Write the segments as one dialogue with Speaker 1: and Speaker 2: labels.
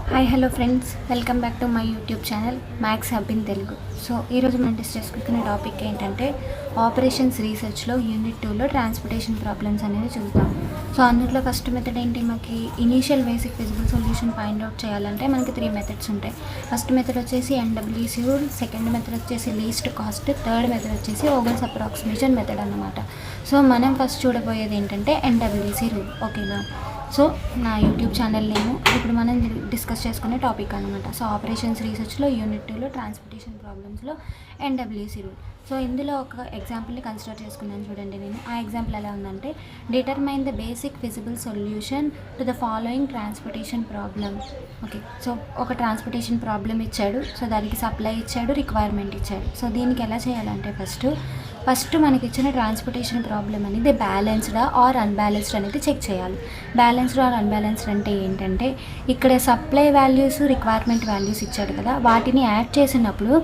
Speaker 1: Hi hello friends, welcome back to my YouTube channel maths hub in Telugu. So ఈరోజు మనం discuss చేసుకునే topic ఏంటంటే operations రీసెర్చ్లో unit 2లో transportation problems అనేది చూద్దాం. సో అందులో ఫస్ట్ మెథడ్ ఏంటి, మనకి initial basic physical solution find out చేయాలంటే మనకి 3 మెథడ్స్ ఉంటాయి. ఫస్ట్ మెథడ్ వచ్చేసి ఎన్డబ్ల్యూసి రూల్, సెకండ్ మెథడ్ వచ్చేసి లీస్ట్ కాస్ట్, థర్డ్ మెథడ్ వచ్చేసి ఓగన్స్ అప్రాక్సిమేషన్ మెథడ్ అన్నమాట. సో మనం ఫస్ట్ చూడబోయేది ఏంటంటే ఎన్డబ్ల్యూసి రూల్. ఓకేనా, సో నా యూట్యూబ్ ఛానల్ నేమ్ ఇప్పుడు మనం డిస్కస్ చేసుకునే టాపిక్ అనమాట. సో ఆపరేషన్స్ రీసెర్చ్లో యూనిట్ 2లో ట్రాన్స్పోర్టేషన్ ప్రాబ్లమ్స్లో ఎన్డబ్ల్యూసి రూల్. సో ఇందులో ఒక ఎగ్జాంపుల్ని కన్సిడర్ చేసుకున్నాను చూడండి. నేను ఆ ఎగ్జాంపుల్ ఎలా ఉందంటే, determine the basic feasible solution to the following transportation problem. Okay, so ఒక ట్రాన్స్పోర్టేషన్ ప్రాబ్లమ్ ఇచ్చాడు, సో దానికి సప్లై ఇచ్చాడు, రిక్వైర్మెంట్ ఇచ్చాడు. సో దీనికి ఎలా చేయాలంటే ఫస్ట్ మనకి ఇచ్చిన ట్రాన్స్పోర్టేషన్ ప్రాబ్లమ్ అనేది బ్యాలెన్స్డా ఆర్ అన్బ్యాలెన్స్డ్ అనేది చెక్ చేయాలి. బ్యాలెన్స్డ్ ఆర్ అన్బ్యాలెన్స్డ్ అంటే ఏంటంటే, ఇక్కడ సప్లై వాల్యూస్, రిక్వైర్మెంట్ వాల్యూస్ ఇచ్చాడు కదా, వాటిని యాడ్ చేసినప్పుడు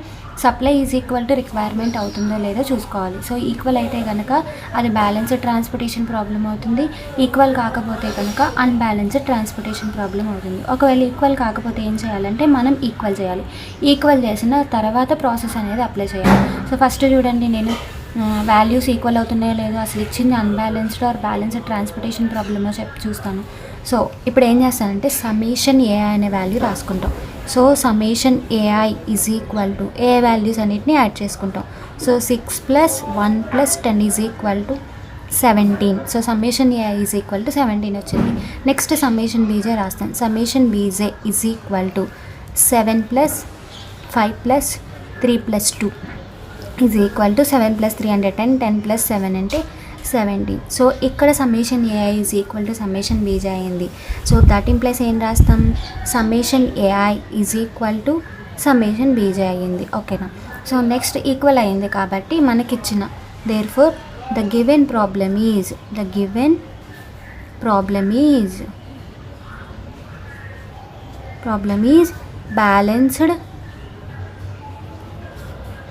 Speaker 1: supply is equal to requirement అవుతుందో లేదో చూసుకోవాలి. సో ఈక్వల్ అయితే కనుక అది బ్యాలెన్స్డ్ ట్రాన్స్పోర్టేషన్ ప్రాబ్లం అవుతుంది, ఈక్వల్ కాకపోతే కనుక అన్బ్యాలెన్స్డ్ ట్రాన్స్పోర్టేషన్ ప్రాబ్లం అవుతుంది. ఒకవేళ ఈక్వల్ కాకపోతే ఏం చేయాలంటే మనం ఈక్వల్ చేయాలి. ఈక్వల్ చేసిన తర్వాత ప్రాసెస్ అనేది అప్లై చేయాలి. సో ఫస్ట్ చూడండి, నేను వాల్యూస్ ఈక్వల్ అవుతున్నాయో లేదో, అసలు ఇచ్చింది అన్బ్యాలెన్స్డ్ ఆర్ బ్యాలెన్స్డ్ ట్రాన్స్పోర్టేషన్ ప్రాబ్లమో చూస్తాను. సో ఇప్పుడు ఏం చేస్తానంటే సమ్మేషన్ ఏఐ అనే వాల్యూ రాసుకుంటాం. So summation AI is equal to A values అన్నిటిని యాడ్ చేసుకుంటాం. So 6 + 1 + 10 is equal to 17. So summation AI is equal to 17 వచ్చింది. నెక్స్ట్ సమ్మేషన్ బీజే రాస్తాను. Summation BJ is equal to 7 + 5 + 3 + 2 is equal to 7 + 3 అంటే 10, 10 + 7 అంటే 17. So ఇక్కడ summation AI is equal to summation BJ అయింది. So that implies ఏం రాస్తాం, summation AI is equal to summation BJ అయ్యింది. ఓకేనా, సో నెక్స్ట్ ఈక్వల్ అయింది కాబట్టి మనకిచ్చిన therefore the given problem is balanced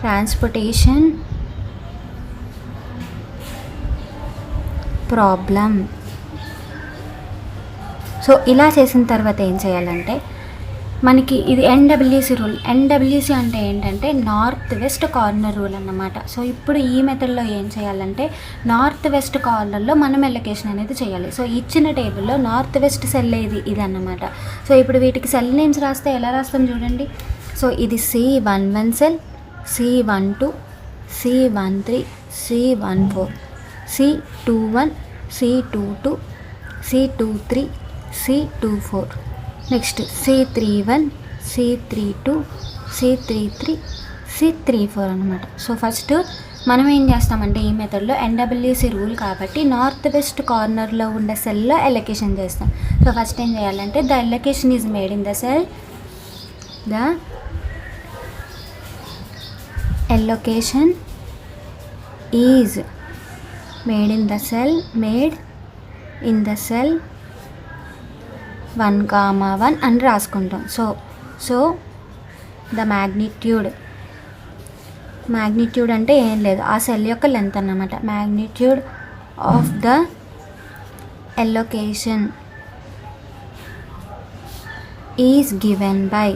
Speaker 1: transportation problem. So ఇలా చేసిన తర్వాత ఏం చేయాలంటే, మనకి ఇది ఎన్డబ్ల్యూసి రూల్. ఎన్డబ్ల్యూసి అంటే ఏంటంటే నార్త్ వెస్ట్ కార్నర్ రూల్ అన్నమాట. సో ఇప్పుడు ఈ మెథడ్లో ఏం చేయాలంటే, నార్త్ వెస్ట్ కార్నర్లో మనం ఎలొకేషన్ అనేది చేయాలి. సో ఇచ్చిన టేబుల్లో నార్త్ వెస్ట్ సెల్ ఇది అన్నమాట. సో ఇప్పుడు వీటికి సెల్ నేమ్స్ రాస్తే ఎలా రాస్తాం చూడండి. సో ఇది C11 cell, C12, C13, C14, C21, C22, C23, C24, next C31, C32, C33, C34 అనమాట. సో ఫస్ట్ మనం ఏం చేస్తామంటే ఈ మెథడ్లో ఎన్డబ్ల్యూసి రూల్ కాబట్టి నార్త్ వెస్ట్ కార్నర్లో ఉండే సెల్లో ఎలొకేషన్ చేస్తాం. సో ఫస్ట్ ఏం చేయాలంటే the allocation is made in the cell, allocation is made in the cell 1, అని రాసుకుంటాం. సో ద మ్యాగ్నిట్యూడ్ అంటే ఏం లేదు, ఆ సెల్ యొక్క లెంత్ అన్నమాట. Magnitude of the allocation is given by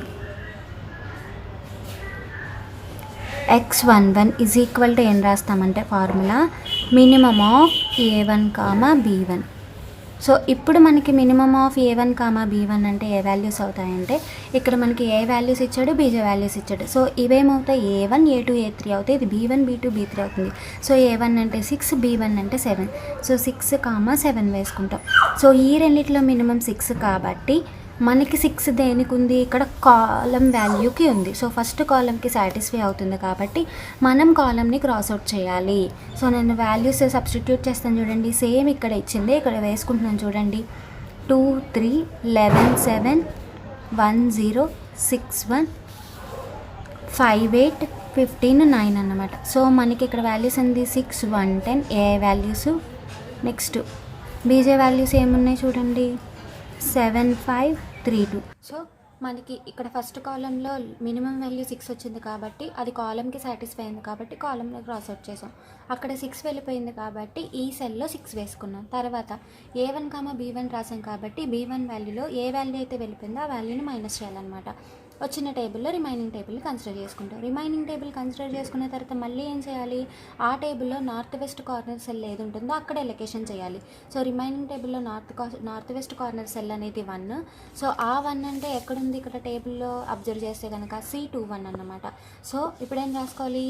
Speaker 1: X11 is equal to ఏం రాస్తామంటే formula minimum of A1, B1. So ఇప్పుడు మనకి మినిమమ్ ఆఫ్ A1, B1 అంటే ఏ వాల్యూస్ అవుతాయంటే, ఇక్కడ మనకి ఏ వాల్యూస్ ఇచ్చాడు, బీజే వాల్యూస్ ఇచ్చాడు. సో ఇవేమవుతాయి, A1, A2, A3 అవుతాయి. ఇది B1, B2, B3 అవుతుంది. సో A1 అంటే 6, B1 అంటే 7. సో 6, 7 వేసుకుంటాం. సో ఈ రెండిట్లో మినిమం 6 కాబట్టి మనకి 6 దేనికి ఉంది, ఇక్కడ కాలం వాల్యూకి ఉంది. సో ఫస్ట్ కాలంకి సాటిస్ఫై అవుతుంది కాబట్టి మనం కాలంని క్రాస్ అవుట్ చేయాలి. సో నేను వాల్యూస్ సబ్స్టిట్యూట్ చేస్తాను చూడండి. సేమ్ ఇక్కడ ఇచ్చింది ఇక్కడ వేసుకుంటున్నాను చూడండి. 2, 3, 11, 7, 1, 0, 6, 1, 5, 8, 15, 9 అన్నమాట. సో మనకి ఇక్కడ వాల్యూస్ ఉంది 6, 1, 10 ఏ వాల్యూస్. నెక్స్ట్ బీజే వాల్యూస్ ఏమున్నాయి చూడండి, 7, 5, 3, 2. సో మనకి ఇక్కడ ఫస్ట్ కాలంలో మినిమం వాల్యూ 6 వచ్చింది కాబట్టి అది కాలంకి సాటిస్ఫై అయింది కాబట్టి కాలంలో క్రాస్ అవుట్ చేసాం. అక్కడ 6 వెళ్ళిపోయింది కాబట్టి ఈ సెల్లో 6 వేసుకున్నాం. తర్వాత A1, B1 రాసాం కాబట్టి B1 వాల్యూలో ఏ వాల్యూ అయితే వెళ్ళిపోయిందో ఆ వాల్యూని మైనస్ చేయాలన్నమాట. వచ్చిన టేబుల్లో రిమైనింగ్ టేబుల్ని కన్సిడర్ చేసుకుంటాం. రిమైనింగ్ టేబుల్ కన్సిడర్ చేసుకున్న తర్వాత మళ్ళీ ఏం చేయాలి, ఆ టేబుల్లో నార్త్ వెస్ట్ కార్నర్ సెల్ ఏది ఉంటుందో అక్కడ ఎలొకేషన్ చేయాలి. సో రిమైనింగ్ టేబుల్లో నార్త్ వెస్ట్ కార్నర్ సెల్ అనేది 1. సో ఆ 1 అంటే ఎక్కడుంది ఇక్కడ టేబుల్లో అబ్జర్వ్ చేస్తే కనుక C21 అన్నమాట. సో ఇప్పుడు ఏం రాసుకోవాలి,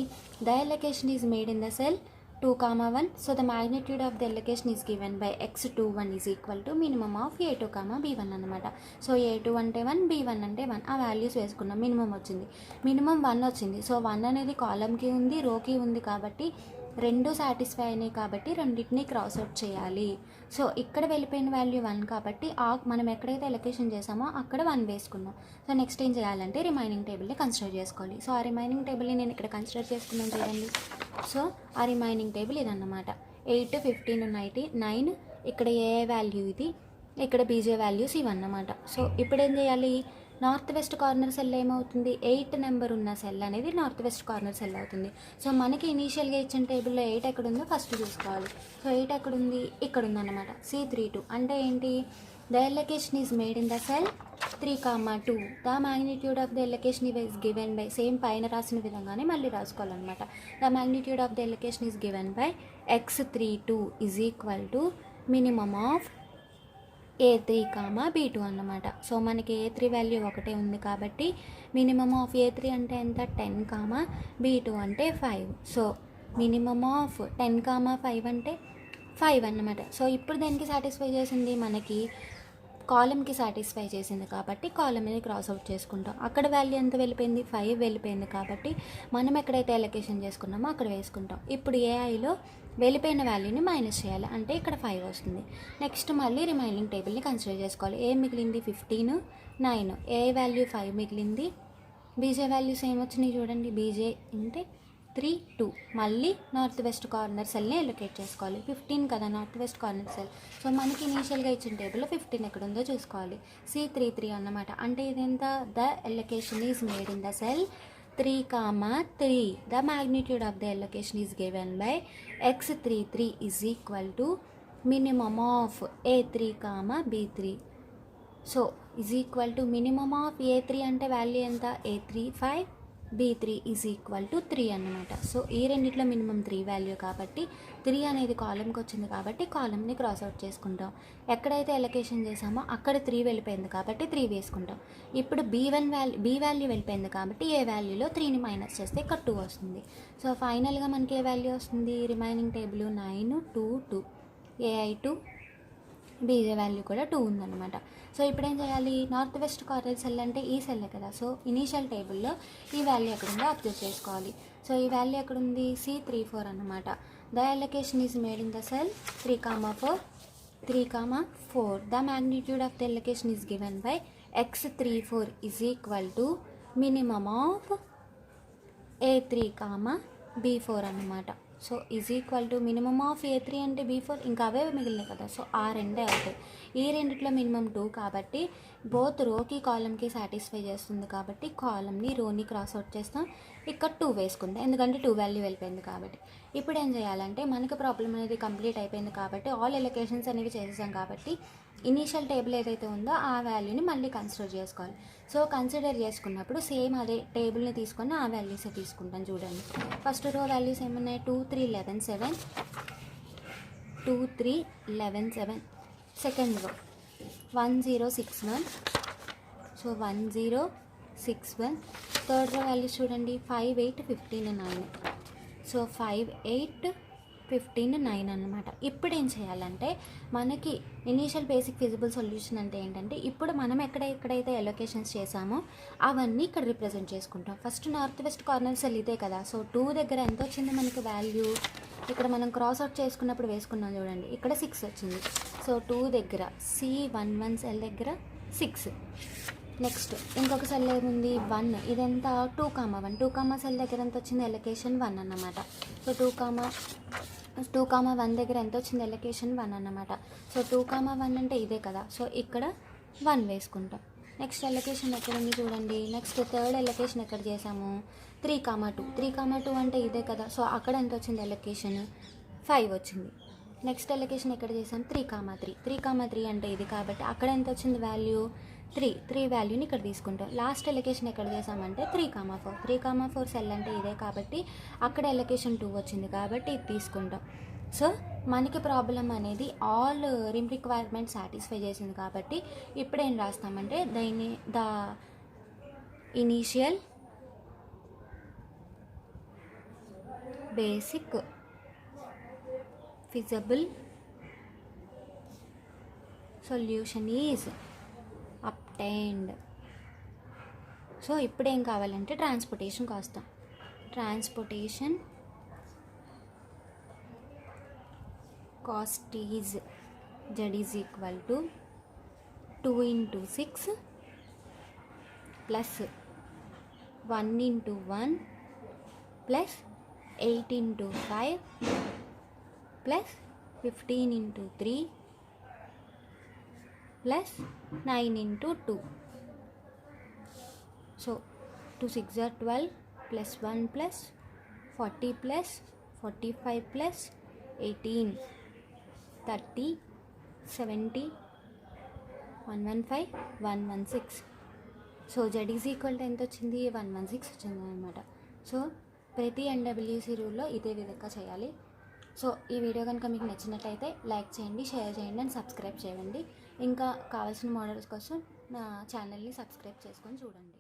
Speaker 1: the allocation is made in the cell 2, 1. So the magnitude of the allocation is given by x21 is equal to minimum of a2, b1 అన్నమాట. సో a2 అంటే 1, b1 అంటే 1. ఆ వాల్యూస్ వేసుకున్నాం. మినిమం వచ్చింది, మినిమం 1 వచ్చింది. సో 1 అనేది కాలంకి ఉంది, రోకి ఉంది కాబట్టి రెండు సాటిస్ఫై అయినాయి కాబట్టి రెండింటిని క్రాస్ అవుట్ చేయాలి. సో ఇక్కడ వెళ్ళిపోయిన వాల్యూ 1 కాబట్టి మనం ఎక్కడైతే ఎలొకేషన్ చేసామో అక్కడ 1 వేసుకున్నాం. సో నెక్స్ట్ ఏం చేయాలంటే రిమైనింగ్ టేబుల్ని కన్సిడర్ చేసుకోవాలి. సో ఆ రిమైనింగ్ టేబుల్ని నేను ఇక్కడ కన్సిడర్ చేసుకున్నాను చూడండి. సో ఆ రిమైనింగ్ టేబుల్ ఇదన్నమాట. 8, 15, 9. ఇక్కడ ఏ వాల్యూ ఇది, ఇక్కడ బీజే వాల్యూస్ ఇవన్నమాట. సో ఇప్పుడు ఏం చేయాలి, నార్త్ వెస్ట్ కార్నర్ సెల్ ఏమవుతుంది, 8 నెంబర్ ఉన్న సెల్ అనేది నార్త్ వెస్ట్ కార్నర్ సెల్ అవుతుంది. సో మనకి ఇనీషియల్గా ఇచ్చిన టేబుల్లో 8 ఎక్కడ ఉందో ఫస్ట్ చూసుకోవాలి. సో 8 ఎక్కడుంది, ఇక్కడ ఉందన్నమాట. C32 అంటే ఏంటి, the allocation is made in the cell 3, 2. The magnitude of the allocation is given by, same పైన రాసిన విధంగానే మళ్ళీ రాసుకోవాలన్నమాట. The magnitude of the allocation is given by x32 is equal to minimum of A3, B2 అన్నమాట. So మనకి A3 value ఒకటే ఉంది కాబట్టి మినిమమ్ ఆఫ్ A3 అంటే ఎంత, 10, B2 అంటే 5. సో మినిమమ్ ఆఫ్ 10, 5 అంటే 5 అన్నమాట. సో ఇప్పుడు దేనికి సాటిస్ఫై చేసింది, మనకి కాలంకి సాటిస్ఫై చేసింది కాబట్టి కాలం అనేది క్రాస్ అవుట్ చేసుకుంటాం. అక్కడ వాల్యూ ఎంత వెళ్ళిపోయింది, 5 వెళ్ళిపోయింది కాబట్టి మనం ఎక్కడైతే ఎలొకేషన్ చేసుకున్నామో అక్కడ వేసుకుంటాం. ఇప్పుడు ఏఐలో వెళ్ళిపోయిన వాల్యూని మైనస్ చేయాలి, అంటే ఇక్కడ 5 వస్తుంది. నెక్స్ట్ మళ్ళీ రిమైనింగ్ టేబుల్ని కన్సిడర్ చేసుకోవాలి. ఏ మిగిలింది 15, 9. ఏ వాల్యూ 5 మిగిలింది. బీజే వాల్యూస్ ఏమొచ్చినాయి చూడండి, బీజే అంటే 3, 2. మళ్ళీ నార్త్ వెస్ట్ కార్నర్ సెల్ని ఎలొకేట్ చేసుకోవాలి. 15 కదా north west corner cell. So మనకి ఇనీషియల్గా ఇచ్చిన టేబుల్లో 15 ఎక్కడ ఉందో చూసుకోవాలి. C33 అన్నమాట. అంటే ఇదెంత, the allocation is made in the cell 3, 3. The magnitude of the allocation is given by x33 is equal to minimum of a3, b3. So is equal to minimum of a3 అంటే value ఎంత, a3 5, b3 is equal to 3 అన్నమాట. So ఈ రెండిట్లో minimum 3 value కాబట్టి 3 అనేది కాలంకి వచ్చింది కాబట్టి కాలంని క్రాస్ అవుట్ చేసుకుంటాం. ఎక్కడైతే ఎలొకేషన్ చేసామో అక్కడ 3 వెళ్ళిపోయింది కాబట్టి 3 వేసుకుంటాం. ఇప్పుడు బీ వాల్యూ వెళ్ళిపోయింది కాబట్టి ఏ వాల్యూలో 3ని మైనస్ చేస్తే ఇక్కడ 2 వస్తుంది. సో ఫైనల్గా మనకి ఏ వాల్యూ వస్తుంది, రిమైనింగ్ టేబుల్ 9, 2, 2. AI2 బీజే వాల్యూ కూడా 2 ఉందన్నమాట. సో ఇప్పుడు ఏం చేయాలి, నార్త్ వెస్ట్ కార్నర్ సెల్ అంటే ఈ సెల్లే కదా. సో ఇనీషియల్ టేబుల్లో ఈ వాల్యూ ఎక్కడుందో అబ్జర్వ్ చేసుకోవాలి. సో ఈ వాల్యూ ఎక్కడుంది, C34 అన్నమాట. The allocation is made in the cell 3, 4. The magnitude of the allocation is given by x34 is equal to minimum of A3, B4 అన్నమాట. So is equal to minimum of A3 అంటే B4, ఇంకా అవే మిగిలినాయి కదా. So ఆ రెండే అవుతాయి. ఈ రెండిట్లో minimum 2 కాబట్టి బోత్ రోకి కాలంకి సాటిస్ఫై చేస్తుంది కాబట్టి కాలంని రోని క్రాస్ అవుట్ చేస్తాం. ఇక్కడ 2 వేసుకుంటాం ఎందుకంటే 2 వాల్యూ వెళ్ళిపోయింది కాబట్టి. ఇప్పుడు ఏం చేయాలంటే మనకి ప్రాబ్లం అనేది కంప్లీట్ అయిపోయింది కాబట్టి ఆల్ ఎలొకేషన్స్ అనేవి చేసేసాం కాబట్టి ఇనీషియల్ టేబుల్ ఏదైతే ఉందో ఆ వాల్యూని మళ్ళీ కన్సిడర్ చేసుకోవాలి. సో కన్సిడర్ చేసుకున్నప్పుడు సేమ్ అదే టేబుల్ని తీసుకొని ఆ వాల్యూసే తీసుకుంటాం. చూడండి ఫస్ట్ రో వాల్యూస్ ఏమున్నాయి, 2, 3, 11, 7. 2, 3, 11, 7. Second row 1, 0, 6, 1. So 1, 0, 6, 1. Third row values చూడండి 5, 8, 15, 9. సో 5, 8, 15, 9 అన్నమాట. ఇప్పుడు ఏం చేయాలంటే మనకి ఇనీషియల్ బేసిక్ ఫిజిబుల్ సొల్యూషన్ అంటే ఏంటంటే ఇప్పుడు మనం ఎక్కడైతే ఎలొకేషన్స్ చేసామో అవన్నీ ఇక్కడ రిప్రజెంట్ చేసుకుంటాం. First north west corner cell ఇదే కదా. సో 2 దగ్గర ఎంత వచ్చింది మనకి వాల్యూ, ఇక్కడ మనం క్రాస్ అవుట్ చేసుకున్నప్పుడు వేసుకున్నాం చూడండి, ఇక్కడ 6 వచ్చింది. సో 2 దగ్గర C11 సెల్ దగ్గర 6. నెక్స్ట్ ఇంకొక సెల్ ఏముంది 1, ఇదంతా 2, 1. 2, సెల్ దగ్గర ఎంత వచ్చింది ఎలొకేషన్ 1 అన్నమాట. సో 2, 1 దగ్గర ఎంత వచ్చింది ఎలొకేషన్ 1 అన్నమాట. సో 2, 1 అంటే ఇదే కదా. సో ఇక్కడ 1 వేసుకుంటాం. నెక్స్ట్ ఎలొకేషన్ ఎక్కడ ఉంది చూడండి. నెక్స్ట్ థర్డ్ ఎలొకేషన్ ఎక్కడ చేసాము, 3,2. 3,2 అంటే ఇదే కదా. సో అక్కడ ఎంత వచ్చింది ఎలొకేషన్, 5 వచ్చింది. నెక్స్ట్ ఎలొకేషన్ ఎక్కడ చేసాం, 3,3. 3,3 అంటే ఇది కాబట్టి అక్కడ ఎంత వచ్చింది వాల్యూ, 3 వాల్యూని ఇక్కడ తీసుకుంటాం. లాస్ట్ ఎలొకేషన్ ఎక్కడ చేసామంటే 3,4. 3,4 సెల్ అంటే ఇదే కాబట్టి అక్కడ ఎలొకేషన్ 2 వచ్చింది కాబట్టి ఇది తీసుకుంటాం. సో మనకి ప్రాబ్లం అనేది ఆల్ రిమ్ రిక్వైర్మెంట్ సాటిస్ఫై చేసింది కాబట్టి ఇప్పుడు ఏం రాస్తామంటే the initial basic feasible solution is obtained. So ఇప్పుడు ఏం కావాలంటే ట్రాన్స్పోర్టేషన్కి వస్తాం. Transportation cost is z is equal to 2 into 6 plus 1 into 1 plus 8 into 5 plus 15 into 3 plus 9 into 2. So 2 6 are 12 plus 1 plus 40 plus 45 plus 18 30 70 115 116. So Z is equal to ఎంత వచ్చింది, 116 వచ్చింది అనమాట. So ప్రతి NWC రూల్లో ఇదే విధంగా చేయాలి. సో ఈ వీడియో కనుక మీకు నచ్చినట్లయితే లైక్ చేయండి, షేర్ చేయండి అండ్ సబ్స్క్రైబ్ చేయండి. ఇంకా కావాల్సిన మోడల్స్ కోసం నా ఛానల్ని సబ్స్క్రైబ్ చేసుకొని చూడండి.